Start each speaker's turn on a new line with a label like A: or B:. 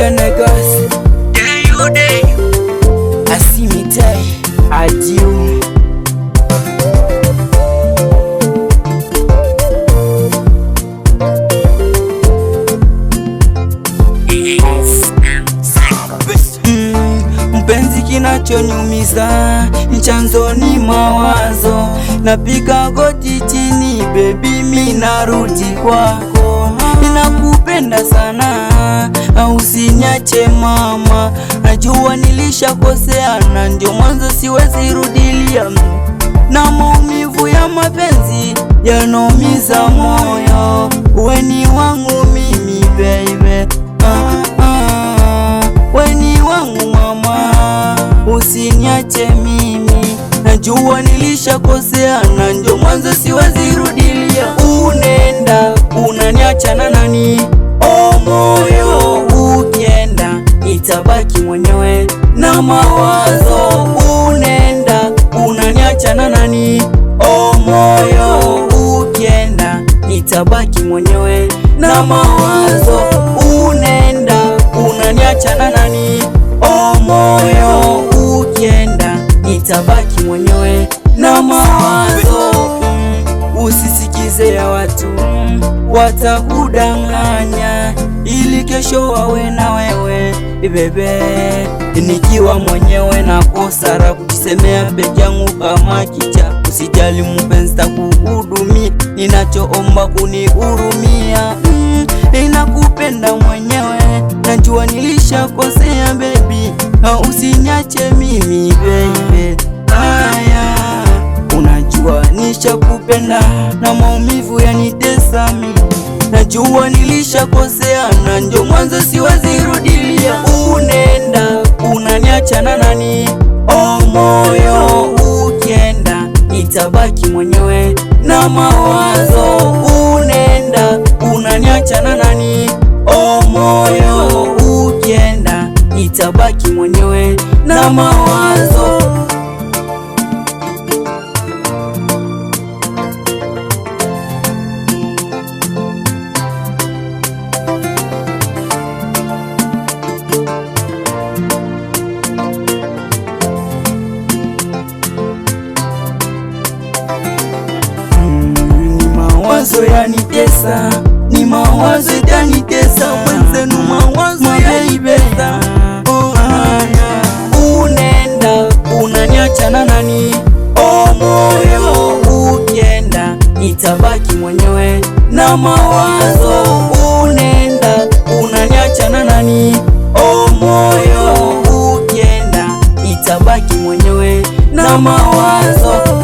A: Shenegas Asimitai Adiu mpenzi, kinachonyumiza chanzo ni mawazo. Napiga goti chini baby, mimi narudi kwako. Ninakupenda sana, usiniache mama. Najua nilishakosea na ndio mwanzo siwezi rudilia. Na maumivu ya mapenzi yanaumiza moyo. Wewe ni wangu mimi baby, wewe ni wangu mama, usiniache mimi. Najua nilishakosea na ndio mwanzo siwezi rudilia. Unenda unaniacha na nani? Oh moyo, ukienda nitabaki mwenyewe na mawazo. Unenda unaniacha na nani? Oh moyo, ukienda nitabaki mwenyewe na mawazo. Unenda unaniacha na nani? Oh moyo, ukienda nitabaki mwenyewe na mawazo. Usisikize ya watu, watakudanganya ili kesho wawe na wewe bebe. Nikiwa mwenyewe na kosa la kujisemea peke yangu kama kicha. Usijali mpenzi, takuhudumia, ninachoomba kunihurumia. Ninakupenda mwenyewe, najua nilishakosea baby, usiniache mimi baby. Haya, unajua nishakupenda na maumivu yanitesa mimi. Najua nilishakosea na ndio mwanzo siwezi rudilia. Unenda unaniacha na nani? Oh moyo, ukienda nitabaki mwenyewe na mawazo. Unenda unaniacha na nani? Oh moyo, ukienda nitabaki mwenyewe na mawazo. Mawazo yanitesa, ni mawazo yanitesa, wenzenu mawazo yanitesa. Unenda unaniacha na nani? Oh moyo, ukienda nitabaki mwenyewe na mawazo. Unenda unaniacha na nani? Oh moyo, ukienda nitabaki mwenyewe na mawazo.